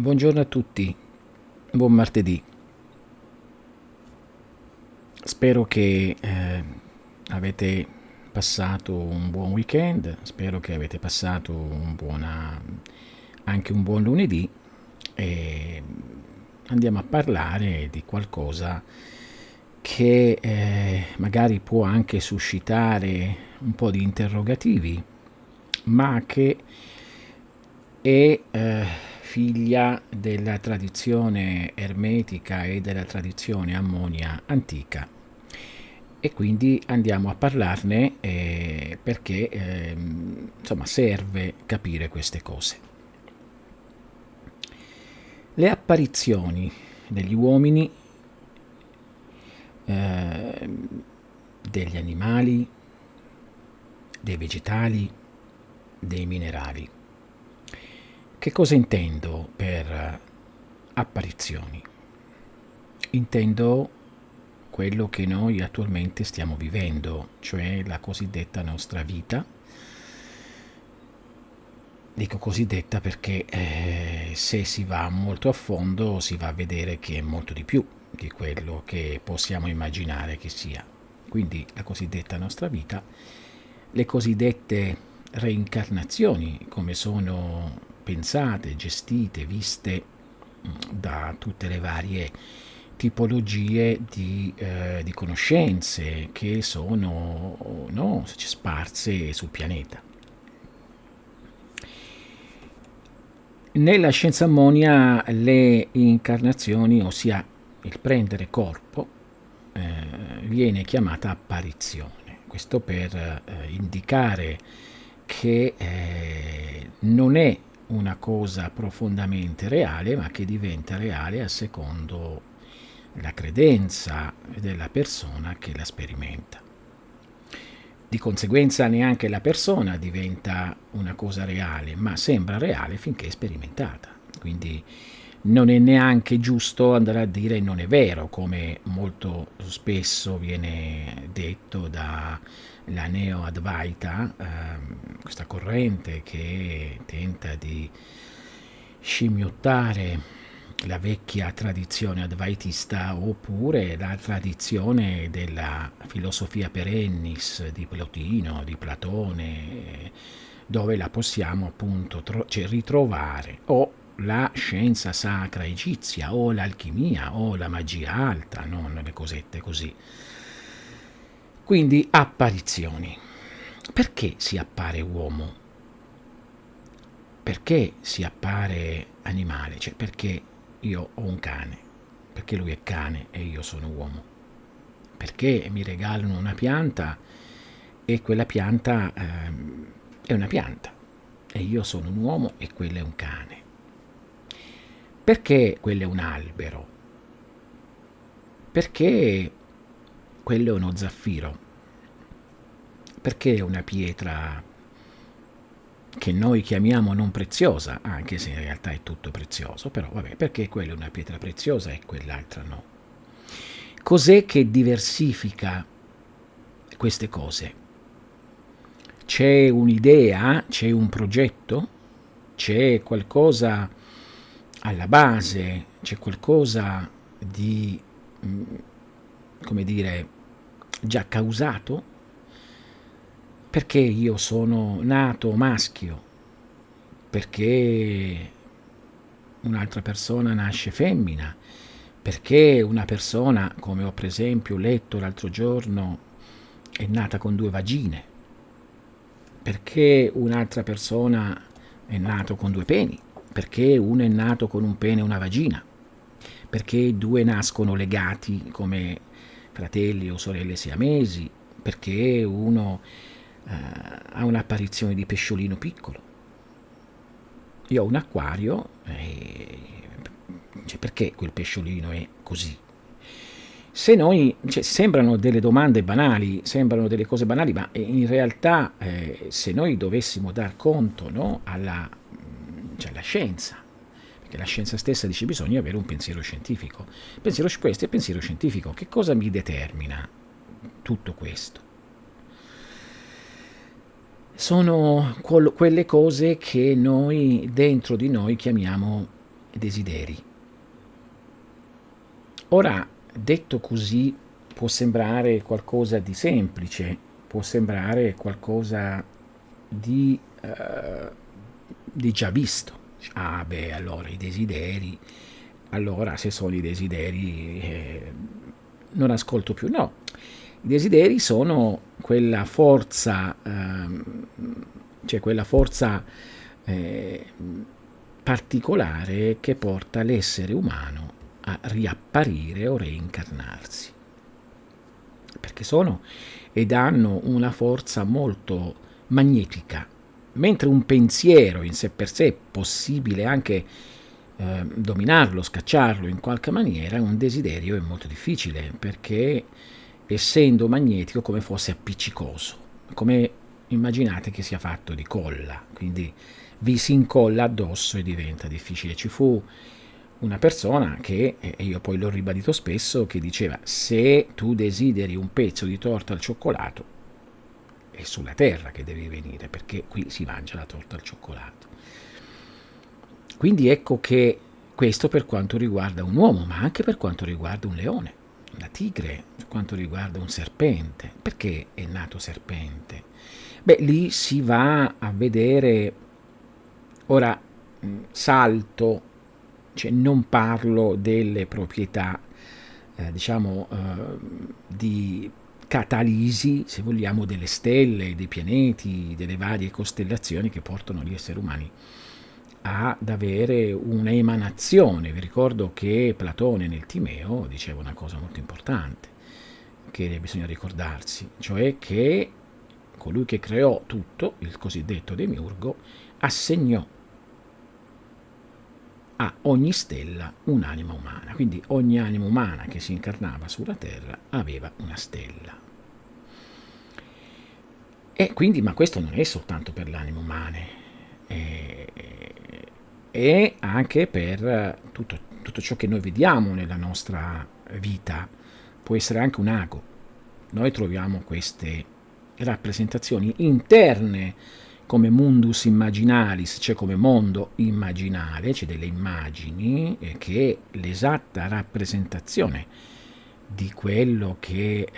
Buongiorno a tutti, buon martedì. Spero che avete passato un buon weekend, spero che avete passato anche un buon lunedì e andiamo a parlare di qualcosa che magari può anche suscitare un po' di interrogativi, ma che è figlia della tradizione ermetica e della tradizione ammonia antica, e quindi andiamo a parlarne perché insomma serve capire queste cose. Le apparizioni degli uomini, eh, degli animali, dei vegetali, dei minerali. Che cosa intendo per apparizioni? Intendo quello che noi attualmente stiamo vivendo, cioè la cosiddetta nostra vita. Dico cosiddetta perché se si va molto a fondo si va a vedere che è molto di più di quello che possiamo immaginare che sia. Quindi la cosiddetta nostra vita, le cosiddette reincarnazioni, come sono pensate, gestite, viste da tutte le varie tipologie di conoscenze che sono, no, sparse sul pianeta. Nella Scienza Ammonia le incarnazioni, ossia il prendere corpo, viene chiamata apparizione. Questo per indicare che non è una cosa profondamente reale, ma che diventa reale a secondo la credenza della persona che la sperimenta. Di conseguenza neanche la persona diventa una cosa reale, ma sembra reale finché è sperimentata. Quindi non è neanche giusto andare a dire non è vero, come molto spesso viene detto dalla neo-advaita, questa corrente che tenta di scimmiottare la vecchia tradizione advaitista, oppure la tradizione della filosofia perennis di Plotino, di Platone, dove la possiamo appunto ritrovare, o la scienza sacra egizia, o l'alchimia, o la magia alta, non le cosette così. Quindi apparizioni. Perché si appare uomo? Perché si appare animale? Cioè, perché io ho un cane? Perché lui è cane e io sono uomo? Perché mi regalano una pianta e quella pianta è una pianta e io sono un uomo e quello è un cane? Perché quello è un albero? Perché quello è uno zaffiro? Perché è una pietra che noi chiamiamo non preziosa, anche se in realtà è tutto prezioso, però vabbè, perché quella è una pietra preziosa e quell'altra no? Cos'è che diversifica queste cose? C'è un'idea, c'è un progetto, c'è qualcosa alla base, c'è qualcosa di, come dire, già causato? Perché io sono nato maschio? Perché un'altra persona nasce femmina? Perché una persona, come ho per esempio letto l'altro giorno, è nata con due vagine? Perché un'altra persona è nato con due peni? Perché uno è nato con un pene e una vagina? Perché due nascono legati come fratelli o sorelle siamesi? Perché uno ha un'apparizione di pesciolino piccolo? Io ho un acquario, cioè, perché quel pesciolino è così? Se noi, cioè, sembrano delle domande banali, sembrano delle cose banali, ma in realtà se noi dovessimo dar conto, no, cioè alla scienza, perché la scienza stessa dice bisogna avere un pensiero scientifico. Questo è pensiero scientifico. Che cosa mi determina tutto questo? Sono quelle cose che noi dentro di noi chiamiamo desideri. Ora, detto così, può sembrare qualcosa di semplice, può sembrare qualcosa di già visto. Ah beh, allora i desideri, allora se sono i desideri non ascolto più. No, i desideri sono quella forza, cioè quella forza eh, particolare che porta l'essere umano a riapparire o reincarnarsi, perché sono ed hanno una forza molto magnetica, mentre un pensiero in sé per sé è possibile anche dominarlo, scacciarlo in qualche maniera, un desiderio è molto difficile, perché essendo magnetico come fosse appiccicoso, come immaginate che sia fatto di colla, quindi vi si incolla addosso e diventa difficile. Ci fu una persona che, e io poi l'ho ribadito spesso, che diceva: se tu desideri un pezzo di torta al cioccolato è sulla terra che devi venire, perché qui si mangia la torta al cioccolato. Quindi ecco che questo per quanto riguarda un uomo, ma anche per quanto riguarda un leone, una tigre, per quanto riguarda un serpente. Perché è nato serpente? Beh, lì si va a vedere, ora salto, cioè non parlo delle proprietà, di catalisi, se vogliamo, delle stelle, dei pianeti, delle varie costellazioni che portano gli esseri umani ad avere una emanazione. Vi ricordo che Platone nel Timeo diceva una cosa molto importante che bisogna ricordarsi, cioè che colui che creò tutto, il cosiddetto demiurgo, assegnò a ogni stella un'anima umana, quindi ogni anima umana che si incarnava sulla Terra aveva una stella. E quindi, ma questo non è soltanto per le anime umane, è anche per tutto ciò che noi vediamo nella nostra vita, può essere anche un ago. Noi troviamo queste rappresentazioni interne come mundus immaginalis, cioè come mondo immaginale, cioè delle immagini, che è l'esatta rappresentazione di quello che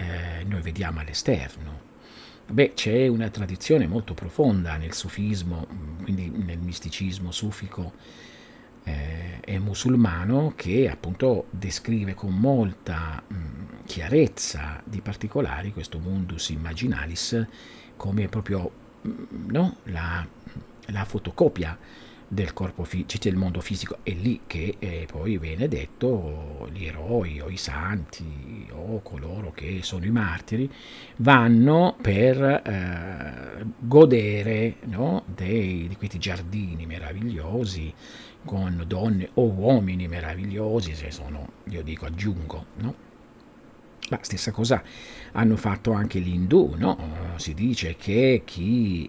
noi vediamo all'esterno. Beh, c'è una tradizione molto profonda nel sufismo, quindi nel misticismo sufico e musulmano, che appunto descrive con molta chiarezza di particolari questo mundus immaginalis come proprio no? la fotocopia del corpo del mondo fisico. È lì che poi viene detto gli eroi o i santi o coloro che sono i martiri vanno per godere, no? Di questi giardini meravigliosi con donne o uomini meravigliosi, se sono, io dico, aggiungo, no? La stessa cosa hanno fatto anche gli indù, no? Si dice che chi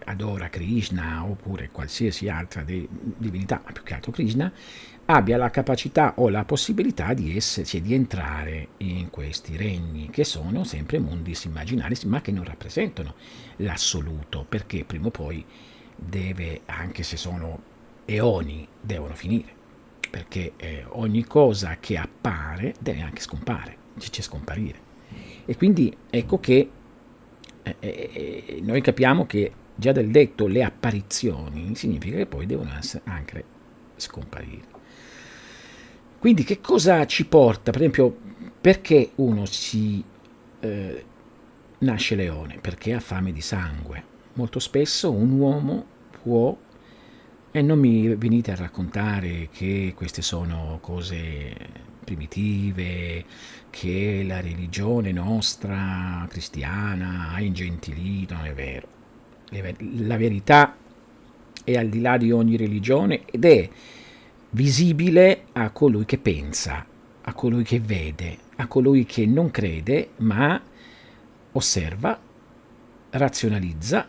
adora Krishna oppure qualsiasi altra divinità, ma più che altro Krishna, abbia la capacità o la possibilità di cioè di entrare in questi regni, che sono sempre mundis immaginaris, ma che non rappresentano l'assoluto, perché prima o poi deve, anche se sono eoni, devono finire, perché ogni cosa che appare deve anche scomparire, c'è scomparire. E quindi ecco che noi capiamo che già del detto le apparizioni significa che poi devono anche scomparire. Quindi che cosa ci porta, per esempio, perché uno nasce leone? Perché ha fame di sangue. Molto spesso un uomo può, e non mi venite a raccontare che queste sono cose primitive, che la religione nostra cristiana ha ingentilito, non è vero. La verità è al di là di ogni religione ed è visibile a colui che pensa, a colui che vede, a colui che non crede ma osserva, razionalizza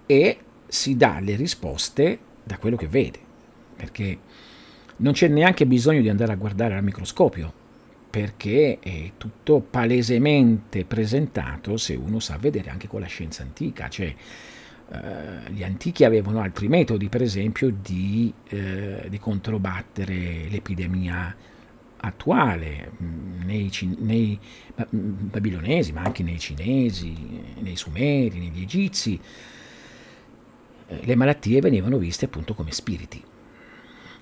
e si dà le risposte da quello che vede, perché non c'è neanche bisogno di andare a guardare al microscopio, perché è tutto palesemente presentato se uno sa vedere anche con la scienza antica, cioè Gli antichi avevano altri metodi, per esempio, di controbattere l'epidemia attuale, nei babilonesi, ma anche nei cinesi, nei sumeri, negli egizi. Le malattie venivano viste appunto come spiriti.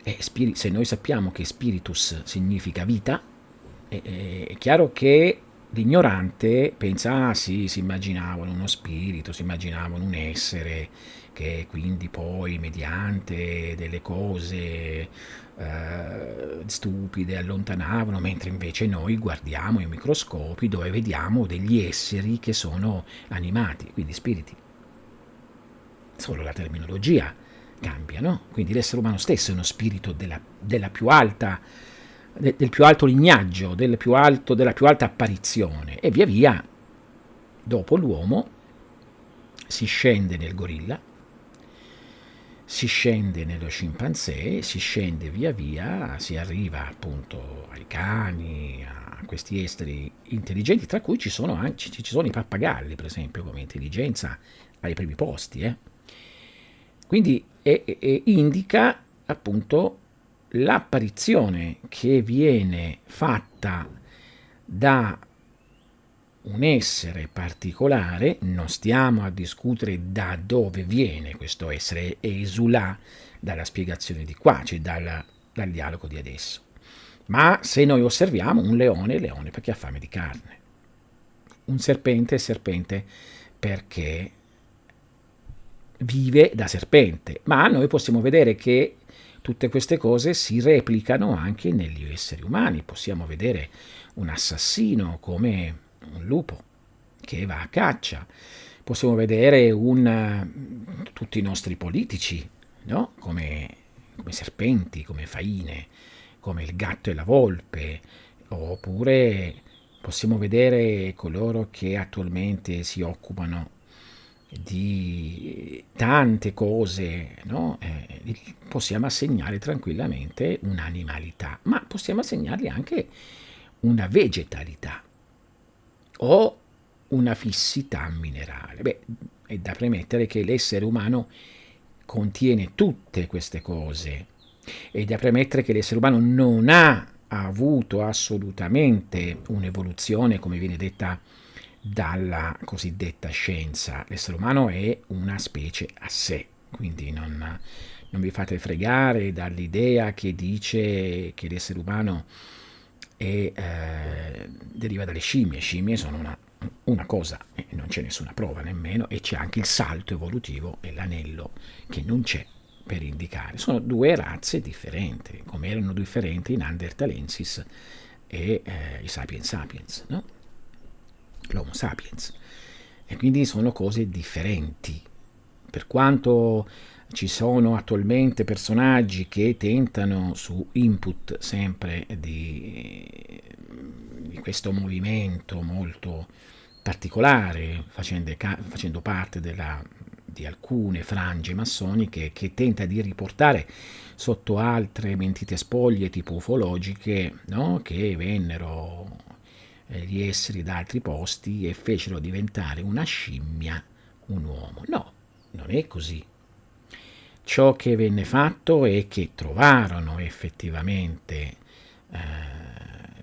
E se noi sappiamo che spiritus significa vita, è chiaro che l'ignorante pensa, ah sì, si immaginavano uno spirito, si immaginavano un essere che quindi poi mediante delle cose stupide allontanavano, mentre invece noi guardiamo i microscopi dove vediamo degli esseri che sono animati, quindi spiriti. Solo la terminologia cambia, no? Quindi l'essere umano stesso è uno spirito della più alta, del più alto lignaggio, della più alta apparizione, e via via, dopo l'uomo, si scende nel gorilla, si scende nello scimpanzé, si scende via via, si arriva appunto ai cani, a questi esseri intelligenti, tra cui ci sono i pappagalli, per esempio, come intelligenza ai primi posti. Quindi indica appunto l'apparizione che viene fatta da un essere particolare. Non stiamo a discutere da dove viene questo essere, esula dalla spiegazione di qua, cioè dal dialogo di adesso. Ma se noi osserviamo un leone perché ha fame di carne, un serpente è serpente perché vive da serpente, ma noi possiamo vedere che tutte queste cose si replicano anche negli esseri umani. Possiamo vedere un assassino come un lupo che va a caccia, possiamo vedere tutti i nostri politici, no? come serpenti, come faine, come il gatto e la volpe, oppure possiamo vedere coloro che attualmente si occupano di tante cose, no? Possiamo assegnare tranquillamente un'animalità, ma possiamo assegnargli anche una vegetalità o una fissità minerale. Beh, è da premettere che l'essere umano contiene tutte queste cose, è da premettere che l'essere umano non ha avuto assolutamente un'evoluzione, come viene detta dalla cosiddetta scienza. L'essere umano è una specie a sé, quindi non vi fate fregare dall'idea che dice che l'essere umano deriva dalle scimmie. Scimmie sono una cosa, e non c'è nessuna prova nemmeno, e c'è anche il salto evolutivo e l'anello che non c'è per indicare. Sono due razze differenti, come erano differenti i Neanderthalensis e i Sapiens Sapiens, no? L'Homo sapiens. E quindi sono cose differenti. Per quanto ci sono attualmente personaggi che tentano su input sempre di questo movimento molto particolare, facendo parte di alcune frange massoniche, che tenta di riportare sotto altre mentite spoglie tipo ufologiche, no? Che vennero gli esseri da altri posti e fecero diventare una scimmia un uomo. No, non è così. Ciò che venne fatto è che trovarono effettivamente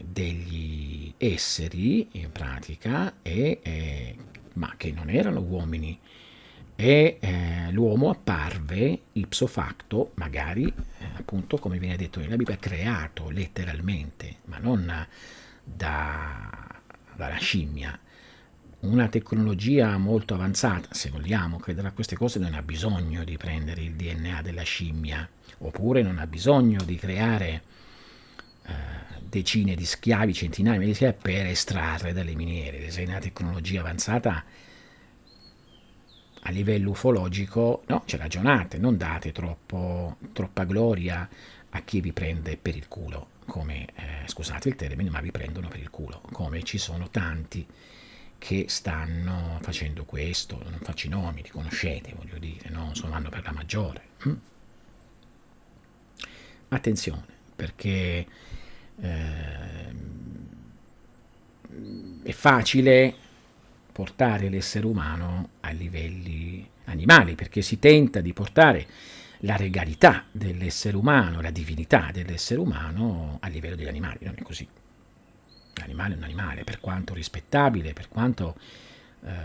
degli esseri in pratica, ma che non erano uomini, e l'uomo apparve ipso facto, magari appunto come viene detto nella Bibbia, creato letteralmente, ma non dalla scimmia. Una tecnologia molto avanzata, se vogliamo credere a queste cose, non ha bisogno di prendere il DNA della scimmia, oppure non ha bisogno di creare decine di schiavi, centinaia di schiavi per estrarre dalle miniere. Se è una tecnologia avanzata a livello ufologico, no, ci ragionate, non date troppa gloria a chi vi prende per il culo, come, scusate il termine, ma vi prendono per il culo, come ci sono tanti che stanno facendo questo. Non faccio i nomi, li conoscete, voglio dire, no? Vanno per la maggiore. Attenzione, perché è facile portare l'essere umano a livelli animali, perché si tenta di portare la regalità dell'essere umano, la divinità dell'essere umano a livello degli animali. Non è così. L'animale è un animale, per quanto rispettabile, per quanto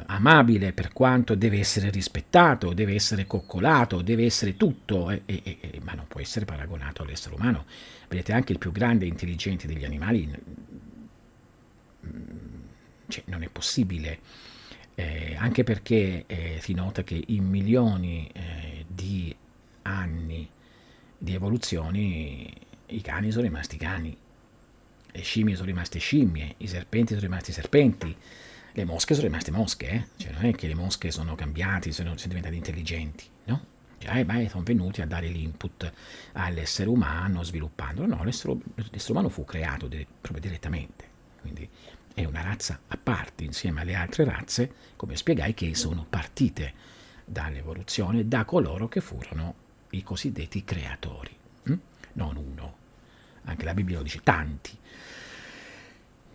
amabile, per quanto deve essere rispettato, deve essere coccolato, deve essere tutto, ma non può essere paragonato all'essere umano. Vedete, anche il più grande e intelligente degli animali, cioè, non è possibile, anche perché si nota che in milioni di anni di evoluzioni i cani sono rimasti cani, le scimmie sono rimaste scimmie, i serpenti sono rimasti serpenti, le mosche sono rimaste mosche, cioè non è che le mosche sono cambiati, sono diventate intelligenti, no? Cioè, sono venuti a dare l'input all'essere umano sviluppandolo. No, l'essere umano fu creato proprio direttamente, quindi è una razza a parte insieme alle altre razze, come spiegai, che sono partite dall'evoluzione, da coloro che furono i cosiddetti creatori, non uno. Anche la Bibbia lo dice, tanti.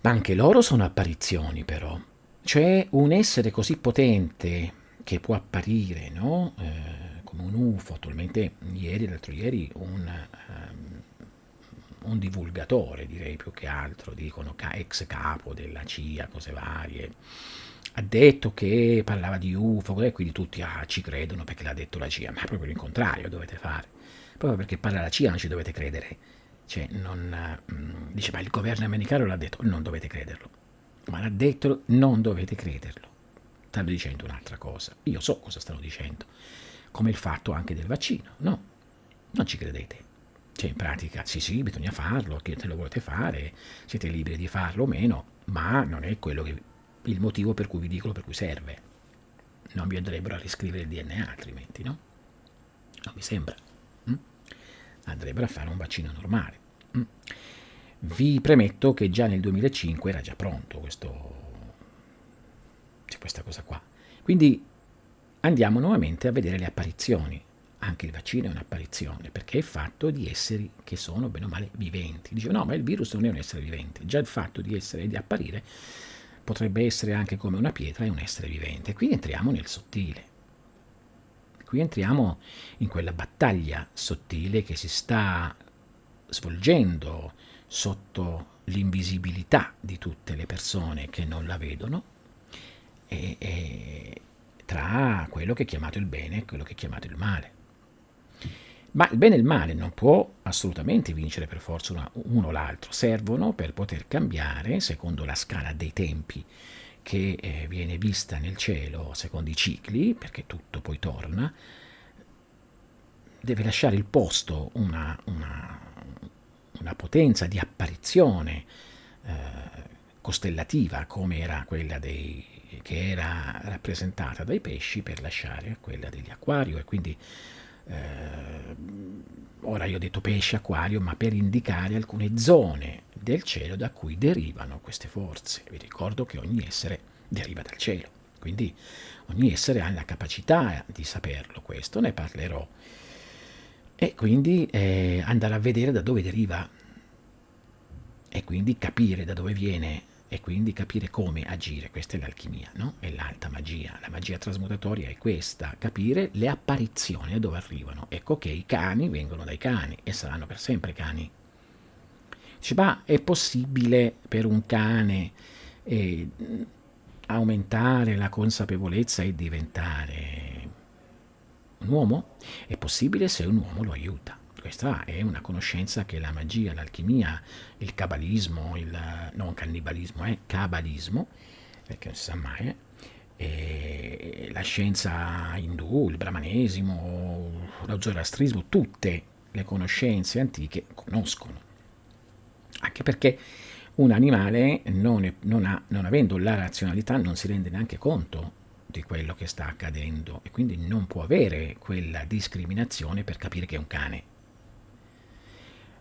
Ma anche loro sono apparizioni, però. Cioè un essere così potente che può apparire, no? Come un UFO. Attualmente, l'altro ieri, un divulgatore, direi più che altro, dicono ex capo della CIA, cose varie, ha detto che parlava di UFO, e quindi tutti ci credono perché l'ha detto la CIA, ma proprio il contrario dovete fare. Proprio perché parla la CIA non ci dovete credere. Cioè, dice, ma il governo americano l'ha detto, non dovete crederlo. Ma l'ha detto, non dovete crederlo. Stanno dicendo un'altra cosa. Io so cosa stanno dicendo. Come il fatto anche del vaccino. No, non ci credete. Cioè, in pratica, sì, bisogna farlo, che te lo volete fare, siete liberi di farlo o meno, ma non è quello il motivo per cui vi dicono, per cui serve. Non vi andrebbero a riscrivere il DNA altrimenti, no? Non mi sembra. Andrebbero a fare un vaccino normale. Vi premetto che già nel 2005 era già pronto questa cosa qua. Quindi andiamo nuovamente a vedere le apparizioni. Anche il vaccino è un'apparizione, perché è fatto di esseri che sono bene o male viventi. Dice, no, ma il virus non è un essere vivente. Già il fatto di essere e di apparire potrebbe essere anche come una pietra e un essere vivente. Qui entriamo nel sottile. Qui entriamo in quella battaglia sottile che si sta svolgendo sotto l'invisibilità di tutte le persone che non la vedono, e tra quello che è chiamato il bene e quello che è chiamato il male. Ma il bene e il male non può assolutamente vincere per forza uno o l'altro, servono per poter cambiare secondo la scala dei tempi che viene vista nel cielo secondo i cicli, perché tutto poi torna. Deve lasciare il posto una potenza di apparizione costellativa, come era quella che era rappresentata dai pesci, per lasciare quella degli acquario. E quindi ora io ho detto pesce, acquario, ma per indicare alcune zone del cielo da cui derivano queste forze. Vi ricordo che ogni essere deriva dal cielo, quindi ogni essere ha la capacità di saperlo. Questo ne parlerò. E quindi andare a vedere da dove deriva, e quindi capire da dove viene, e quindi capire come agire. Questa è l'alchimia, no? È l'alta magia. La magia trasmutatoria è questa: capire le apparizioni, da dove arrivano. Ecco che i cani vengono dai cani e saranno per sempre cani. Dice, ma è possibile per un cane aumentare la consapevolezza e diventare un uomo? È possibile se un uomo lo aiuta. Questa è una conoscenza che la magia, l'alchimia, il cabalismo, non cannibalismo, cabalismo, perché non si sa mai, e la scienza indù, il brahmanesimo, lo zoroastrismo, tutte le conoscenze antiche conoscono. Anche perché un animale, non avendo la razionalità, non si rende neanche conto di quello che sta accadendo, e quindi non può avere quella discriminazione per capire che è un cane.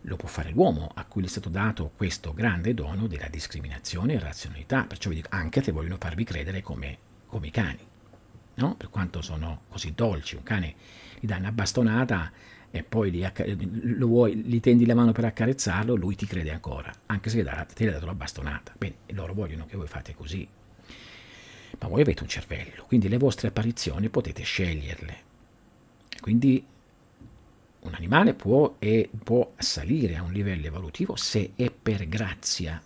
Lo può fare l'uomo, a cui è stato dato questo grande dono della discriminazione e razionalità. Perciò vi dico, anche se vogliono farvi credere come i cani, no? Per quanto sono così dolci. Un cane gli dà una bastonata e poi gli tendi la mano per accarezzarlo, lui ti crede ancora, anche se ti ha dato la bastonata. Bene, loro vogliono che voi fate così. ma voi avete un cervello, quindi le vostre apparizioni potete sceglierle. Quindi un animale può salire a un livello evolutivo se è per grazia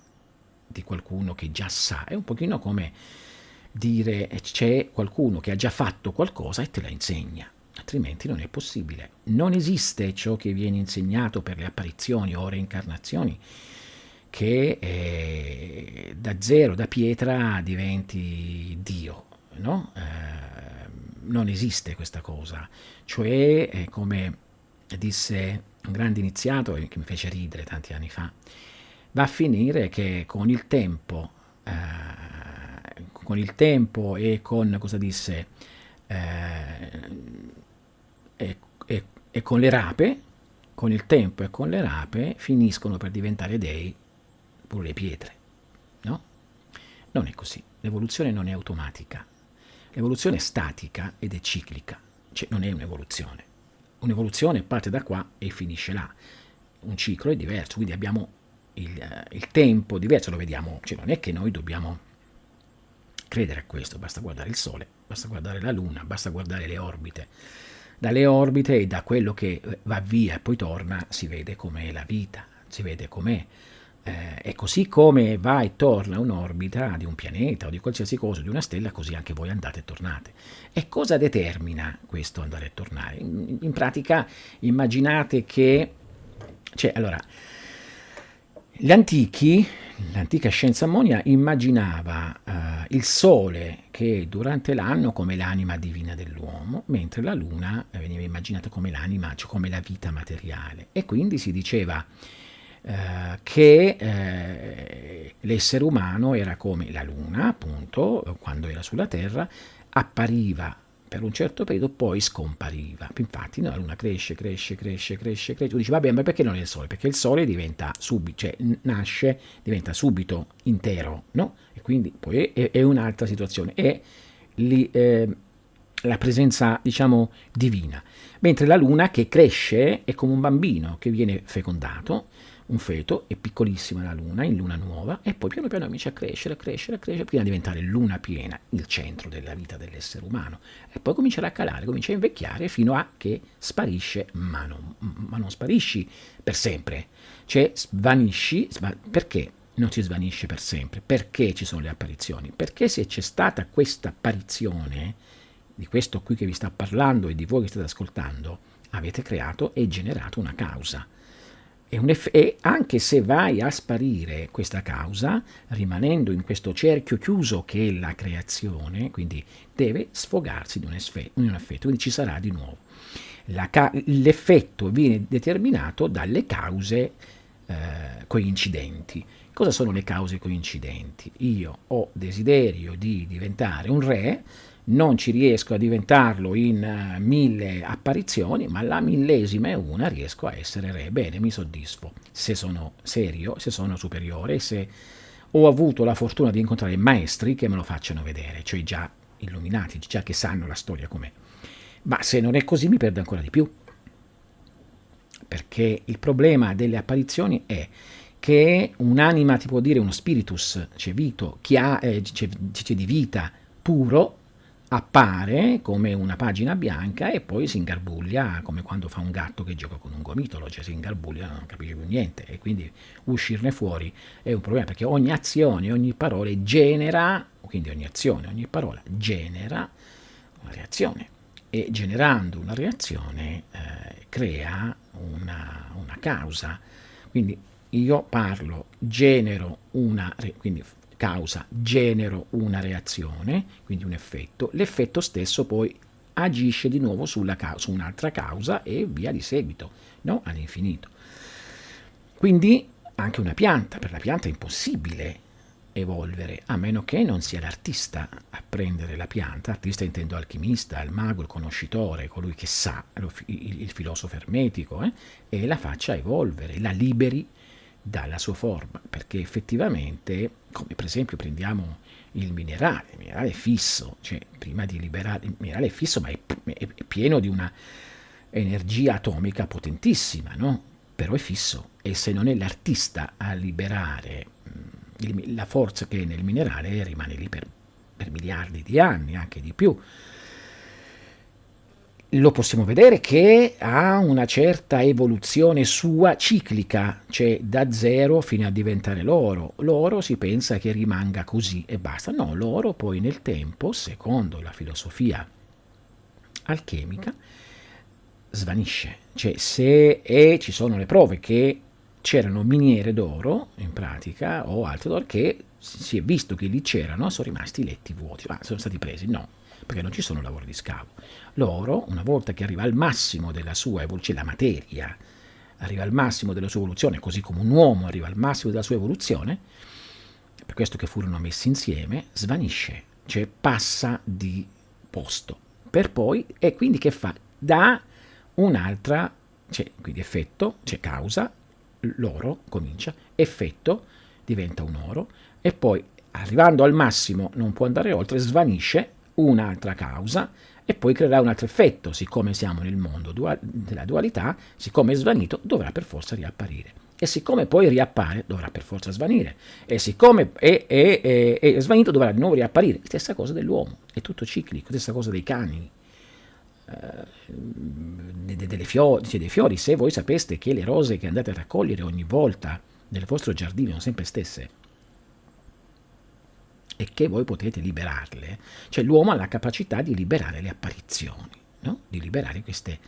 di qualcuno che già sa. È un pochino come dire c'è qualcuno che ha già fatto qualcosa e te la insegna, altrimenti non è possibile. Non esiste ciò che viene insegnato per le apparizioni o reincarnazioni, che da zero, da pietra, diventi Dio, no? Non esiste questa cosa. Cioè, come disse un grande iniziato che mi fece ridere tanti anni fa, va a finire che con il tempo e con, cosa disse, e con le rape, con il tempo e con le rape finiscono per diventare dei pure le pietre, no? Non è così, l'evoluzione non è automatica, l'evoluzione è statica ed è ciclica, cioè non è un'evoluzione. Un'evoluzione parte da qua e finisce là, un ciclo è diverso, quindi abbiamo il tempo diverso, lo vediamo, cioè non è che noi dobbiamo credere a questo, basta guardare il Sole, basta guardare la Luna, basta guardare le orbite. Dalle orbite e da quello che va via e poi torna si vede com'è la vita, si vede com'è. E così come va e torna un'orbita di un pianeta o di qualsiasi cosa, di una stella, così anche voi andate e tornate. E cosa determina questo andare e tornare? In pratica immaginate che, cioè, allora, l'antica Scienza Ammonia immaginava il Sole che durante l'anno come l'anima divina dell'uomo, mentre la Luna veniva immaginata come l'anima, cioè come la vita materiale. E quindi si diceva che l'essere umano era come la Luna, appunto, quando era sulla Terra, appariva per un certo periodo, poi scompariva. Infatti no, la Luna cresce, tu dici, vabbè, ma perché non è il Sole? Perché il Sole diventa subito, cioè nasce, diventa subito intero, no? E quindi poi è un'altra situazione, è lì, la presenza, diciamo, divina. Mentre la Luna che cresce è come un bambino che viene fecondato, un feto, è piccolissima la Luna, in luna nuova, e poi piano piano comincia a crescere, prima di diventare luna piena, il centro della vita dell'essere umano, e poi comincerà a calare, comincia a invecchiare fino a che sparisce, ma non sparisci per sempre, cioè svanisci, perché non si svanisce per sempre? Perché ci sono le apparizioni? Perché se c'è stata questa apparizione, di questo qui che vi sta parlando e di voi che state ascoltando, avete creato e generato una causa. E anche se vai a sparire questa causa, rimanendo in questo cerchio chiuso che è la creazione, quindi deve sfogarsi di un effetto, quindi ci sarà di nuovo. L'effetto viene determinato dalle cause coincidenti. Cosa sono le cause coincidenti? Io ho desiderio di diventare un re, non ci riesco a diventarlo in 1000 apparizioni, ma alla 1000ª riesco a essere re. Bene, mi soddisfo. Se sono serio, se sono superiore, se ho avuto la fortuna di incontrare maestri che me lo facciano vedere, cioè già illuminati, già che sanno la storia com'è. Ma se non è così mi perdo ancora di più. Perché il problema delle apparizioni è che un'anima, ti può dire uno spiritus, c'è di vita puro, appare come una pagina bianca e poi si ingarbuglia come quando fa un gatto che gioca con un gomitolo, cioè si ingarbuglia, non capisce più niente, e quindi uscirne fuori è un problema, perché ogni azione, ogni parola genera, quindi ogni azione, ogni parola genera una reazione, e generando una reazione crea una causa. Quindi io parlo, genero quindi causa, genero una reazione, quindi un effetto, l'effetto stesso poi agisce di nuovo su un'altra causa e via di seguito, no? All'infinito. Quindi anche una pianta, per la pianta è impossibile evolvere, a meno che non sia l'artista a prendere la pianta, artista intendo alchimista, il mago, il conoscitore, colui che sa, il filosofo ermetico, e la faccia evolvere, la liberi dalla sua forma, perché effettivamente, come per esempio prendiamo il minerale è fisso, cioè prima di liberare, il minerale è fisso, ma è pieno di una energia atomica potentissima, no? Però è fisso, e se non è l'artista a liberare la forza che è nel minerale, rimane lì per per miliardi di anni, anche di più. Lo possiamo vedere che ha una certa evoluzione sua ciclica, cioè da zero fino a diventare l'oro. L'oro si pensa che rimanga così e basta. No, l'oro poi nel tempo, secondo la filosofia alchemica, svanisce. Cioè ci sono le prove che c'erano miniere d'oro, in pratica, o altre d'oro, che si è visto che lì c'erano, sono rimasti letti vuoti. Ma sono stati presi? No, perché non ci sono lavori di scavo. L'oro, una volta che arriva al massimo della sua evoluzione, la materia arriva al massimo della sua evoluzione, così come un uomo arriva al massimo della sua evoluzione, per questo che furono messi insieme, svanisce, cioè passa di posto, per poi, e quindi che fa? Dà un'altra, cioè, quindi effetto, cioè causa, l'oro comincia, effetto, diventa un oro, e poi arrivando al massimo non può andare oltre, svanisce, un'altra causa, e poi creerà un altro effetto. Siccome siamo nel mondo della dualità, siccome è svanito dovrà per forza riapparire, e siccome poi riappare dovrà per forza svanire, e siccome è svanito dovrà di nuovo riapparire. Stessa cosa dell'uomo, è tutto ciclico. Stessa cosa dei cani, dei fiori. Se voi sapeste che le rose che andate a raccogliere ogni volta nel vostro giardino sono sempre stesse, e che voi potete liberarle, cioè l'uomo ha la capacità di liberare le apparizioni, no? Di liberare queste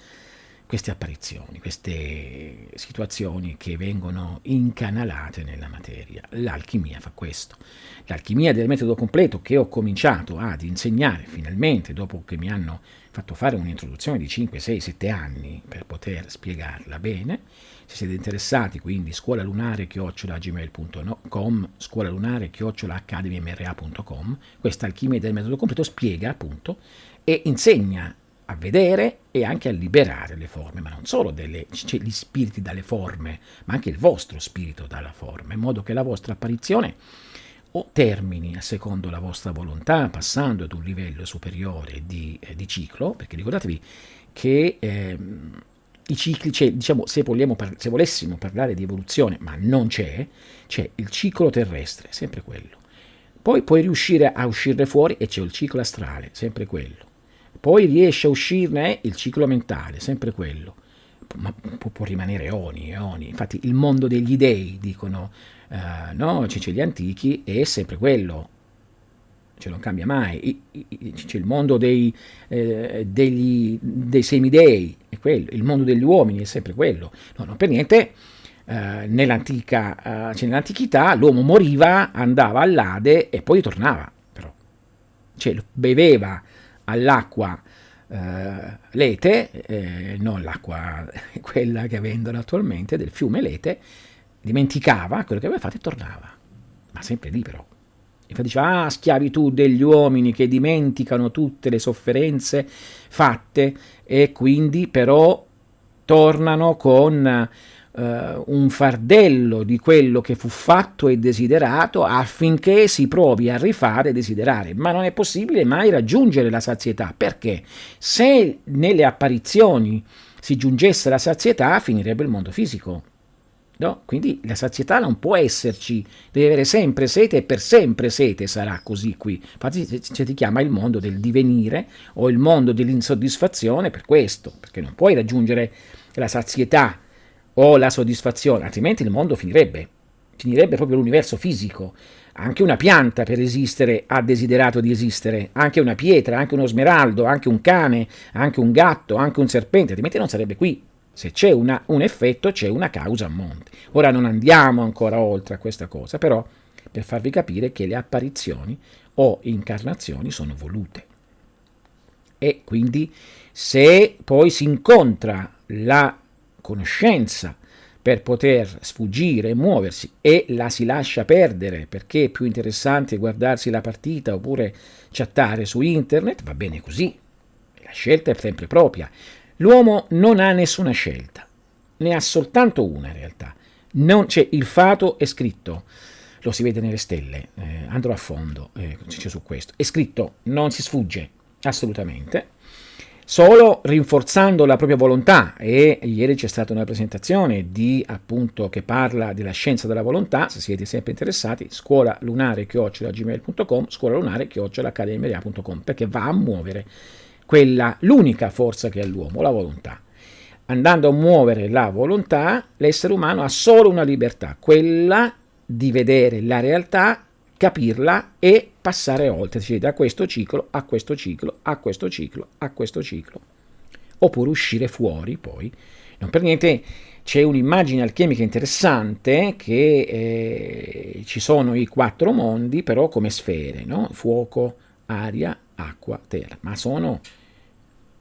apparizioni, queste situazioni che vengono incanalate nella materia. L'alchimia fa questo. L'alchimia del metodo completo, che ho cominciato ad insegnare finalmente dopo che mi hanno fatto fare un'introduzione di 5, 6, 7 anni per poter spiegarla bene. Se siete interessati, quindi scuolalunare@gmail.com, scuolalunare@academymra.com. Questa alchimia del metodo completo spiega appunto e insegna a vedere e anche a liberare le forme, ma non solo gli spiriti dalle forme, ma anche il vostro spirito dalla forma, in modo che la vostra apparizione o termini secondo la vostra volontà, passando ad un livello superiore di ciclo, perché ricordatevi che i cicli, cioè, diciamo, se volessimo parlare di evoluzione, ma non c'è il ciclo terrestre, sempre quello. Poi puoi riuscire a uscirne fuori e c'è il ciclo astrale, sempre quello. Poi riesce a uscirne il ciclo mentale, sempre quello. Ma può rimanere eoni. Infatti il mondo degli dei, dicono, no, c'è gli antichi, è sempre quello, cioè non cambia mai. C'è il mondo dei semidei, è quello. Il mondo degli uomini è sempre quello. No, non per niente. Nell'antichità l'uomo moriva, andava all'Ade e poi tornava, però. Cioè beveva all'acqua Lete, non l'acqua quella che vendono attualmente, del fiume Lete, dimenticava quello che aveva fatto e tornava, ma sempre lì però. Infatti diceva, schiavitù degli uomini che dimenticano tutte le sofferenze fatte e quindi però tornano con un fardello di quello che fu fatto e desiderato affinché si provi a rifare e desiderare, ma non è possibile mai raggiungere la sazietà, perché se nelle apparizioni si giungesse alla sazietà finirebbe il mondo fisico, no? Quindi la sazietà non può esserci, devi avere sempre sete e per sempre sete sarà così qui. Infatti si chiama il mondo del divenire o il mondo dell'insoddisfazione per questo, perché non puoi raggiungere la sazietà o la soddisfazione, altrimenti il mondo finirebbe proprio l'universo fisico. Anche una pianta per esistere ha desiderato di esistere, anche una pietra, anche uno smeraldo, anche un cane, anche un gatto, anche un serpente, altrimenti non sarebbe qui. Se c'è un effetto, c'è una causa a monte. Ora non andiamo ancora oltre a questa cosa, però per farvi capire che le apparizioni o incarnazioni sono volute. E quindi se poi si incontra la conoscenza per poter sfuggire e muoversi e la si lascia perdere perché è più interessante guardarsi la partita oppure chattare su internet, va bene così, la scelta è sempre propria. L'uomo non ha nessuna scelta, ne ha soltanto una in realtà. Non c'è, il fato è scritto, lo si vede nelle stelle, andrò a fondo c'è su questo, è scritto, non si sfugge assolutamente. solo rinforzando la propria volontà. E ieri c'è stata una presentazione di, appunto, che parla della scienza della volontà. Se siete sempre interessati, scuolalunare@gmail.com, scuolalunare@accademiamedia.com, perché va a muovere l'unica forza che ha l'uomo, la volontà. Andando a muovere la volontà, l'essere umano ha solo una libertà, quella di vedere la realtà, capirla e passare oltre, cioè da questo ciclo a questo ciclo, a questo ciclo, a questo ciclo. Oppure uscire fuori poi. Non per niente c'è un'immagine alchemica interessante che ci sono i 4 mondi, però come sfere, no? Fuoco, aria, acqua, terra, ma sono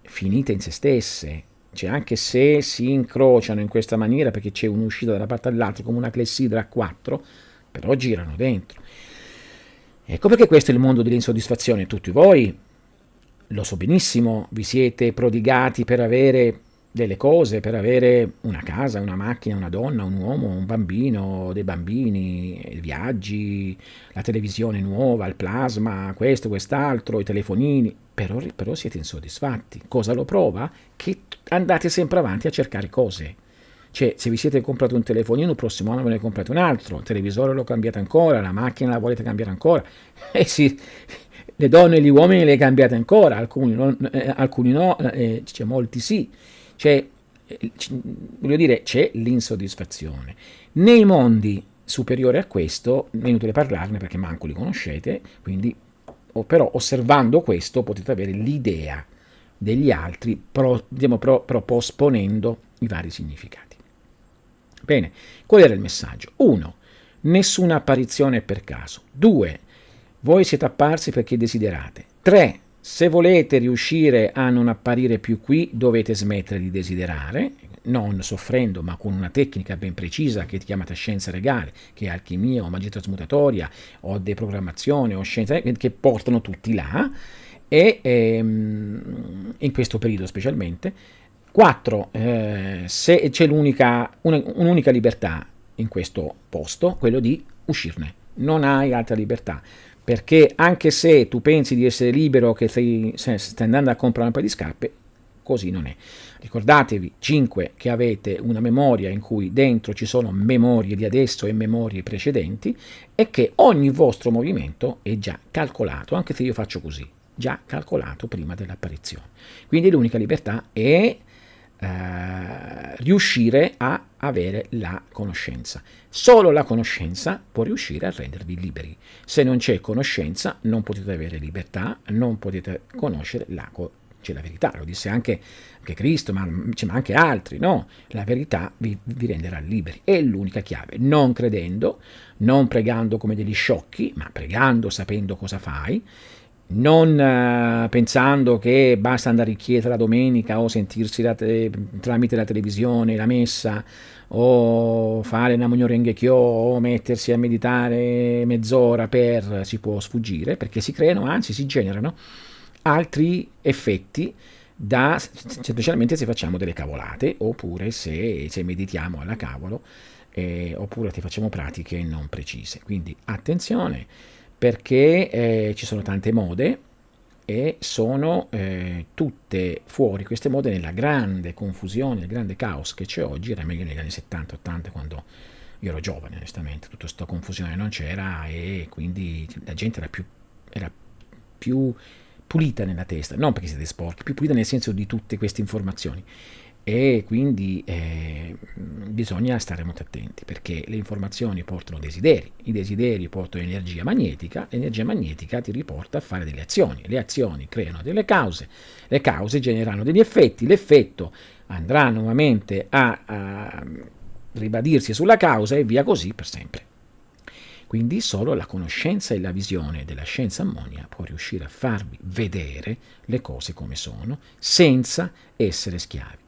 finite in se stesse. Cioè, anche se si incrociano in questa maniera perché c'è un'uscita da una parte all'altra come una clessidra a 4, però girano dentro. Ecco perché questo è il mondo dell'insoddisfazione. Tutti voi, lo so benissimo, vi siete prodigati per avere delle cose, per avere una casa, una macchina, una donna, un uomo, un bambino, dei bambini, viaggi, la televisione nuova, il plasma, questo, quest'altro, i telefonini, però siete insoddisfatti. Cosa lo prova? Che andate sempre avanti a cercare cose. Cioè, se vi siete comprato un telefonino, il prossimo anno ve ne comprate un altro, il televisore lo cambiate ancora, la macchina la volete cambiare ancora, sì, le donne e gli uomini le cambiate ancora, alcuni no, cioè, molti sì. Cioè, voglio dire, c'è l'insoddisfazione. Nei mondi superiori a questo, è inutile parlarne perché manco li conoscete, quindi, però osservando questo potete avere l'idea degli altri, posponendo i vari significati. Bene, qual era il messaggio? 1. Nessuna apparizione è per caso. 2. Voi siete apparsi perché desiderate. 3. Se volete riuscire a non apparire più qui, dovete smettere di desiderare, non soffrendo, ma con una tecnica ben precisa che è chiamata scienza regale, che è alchimia o magia trasmutatoria o deprogrammazione o scienza, che portano tutti là, e in questo periodo specialmente. 4. Se c'è un'unica libertà in questo posto, quello di uscirne. Non hai altra libertà, perché anche se tu pensi di essere libero, che stai andando a comprare un paio di scarpe, così non è. Ricordatevi, 5, che avete una memoria in cui dentro ci sono memorie di adesso e memorie precedenti, e che ogni vostro movimento è già calcolato, anche se io faccio così, già calcolato prima dell'apparizione. Quindi l'unica libertà è riuscire a avere la conoscenza. Solo la conoscenza può riuscire a rendervi liberi. Se non c'è conoscenza non potete avere libertà, non potete conoscere la verità. Lo disse anche Cristo, ma anche altri, no? La verità vi renderà liberi. È l'unica chiave. Non credendo, non pregando come degli sciocchi, ma pregando sapendo cosa fai, non pensando che basta andare in chiesa la domenica o sentirsi tramite la televisione la messa o fare Ammonio Rengekyo o mettersi a meditare mezz'ora si può sfuggire, perché si creano, anzi si generano altri effetti specialmente se facciamo delle cavolate, oppure se meditiamo alla cavolo, oppure se facciamo pratiche non precise. Quindi attenzione, perché ci sono tante mode e sono tutte fuori queste mode nella grande confusione, nel grande caos che c'è oggi. Era meglio negli anni 70-80, quando io ero giovane, onestamente, tutta questa confusione non c'era e quindi la gente era più pulita nella testa, non perché siete sporchi, più pulita nel senso di tutte queste informazioni. E quindi bisogna stare molto attenti, perché le informazioni portano desideri, i desideri portano energia magnetica, l'energia magnetica ti riporta a fare delle azioni, le azioni creano delle cause, le cause generano degli effetti, l'effetto andrà nuovamente a ribadirsi sulla causa e via così per sempre. Quindi solo la conoscenza e la visione della Scienza Ammonia può riuscire a farvi vedere le cose come sono, senza essere schiavi.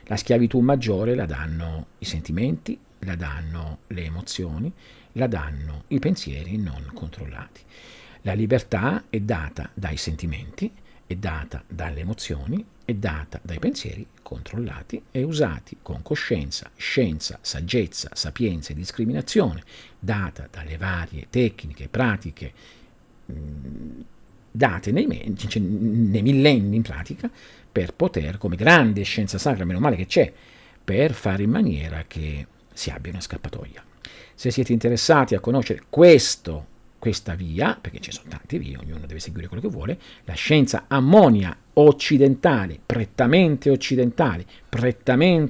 La schiavitù maggiore la danno i sentimenti, la danno le emozioni, la danno i pensieri non controllati. La libertà è data dai sentimenti, è data dalle emozioni, è data dai pensieri controllati e usati con coscienza, scienza, saggezza, sapienza e discriminazione, data dalle varie tecniche, pratiche date nei millenni in pratica, per poter, come grande scienza sacra, meno male che c'è, per fare in maniera che si abbia una scappatoia. Se siete interessati a conoscere questa via, perché ci sono tante vie, ognuno deve seguire quello che vuole, la scienza ammonia occidentale, prettamente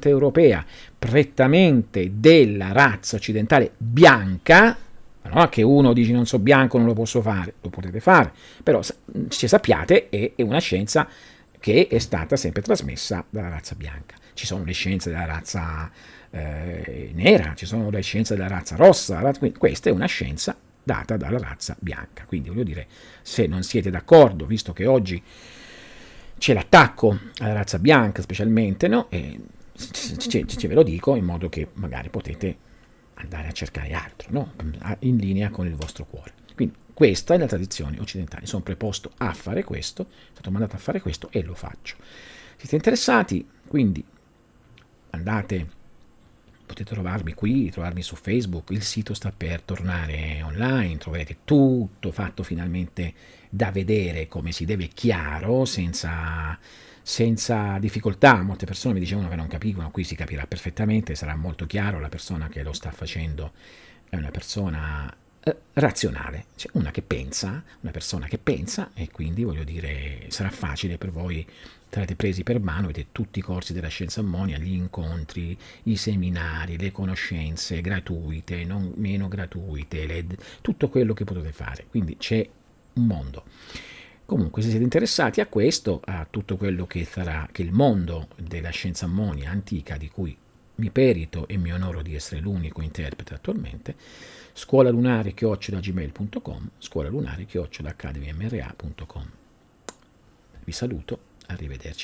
europea, prettamente della razza occidentale bianca, no? Che uno dice non so bianco, non lo posso fare, lo potete fare, però se sappiate è una scienza che è stata sempre trasmessa dalla razza bianca. Ci sono le scienze della razza nera, ci sono le scienze della razza rossa, quindi questa è una scienza data dalla razza bianca. Quindi voglio dire, se non siete d'accordo, visto che oggi c'è l'attacco alla razza bianca specialmente, no? E ve lo dico in modo che magari potete andare a cercare altro, no? In linea con il vostro cuore. Quindi questa è la tradizione occidentale. Sono preposto a fare questo, sono stato mandato a fare questo e lo faccio. Siete interessati? Quindi andate, potete trovarmi qui, trovarmi su Facebook, il sito sta per tornare online, troverete tutto fatto finalmente da vedere come si deve, chiaro, senza difficoltà. Molte persone mi dicevano che non capivano, qui si capirà perfettamente, sarà molto chiaro, la persona che lo sta facendo è una persona razionale, cioè una persona che pensa, e quindi voglio dire sarà facile per voi, sarete presi per mano, avete tutti i corsi della Scienza Ammonia, gli incontri, i seminari, le conoscenze gratuite, non meno gratuite, tutto quello che potete fare, quindi c'è un mondo. Comunque, se siete interessati a questo, a tutto quello che sarà, che il mondo della Scienza Ammonia antica, di cui mi perito e mi onoro di essere l'unico interprete attualmente, scuolalunare@gmail.com, scuolalunare@academymra.com. Vi saluto, arrivederci.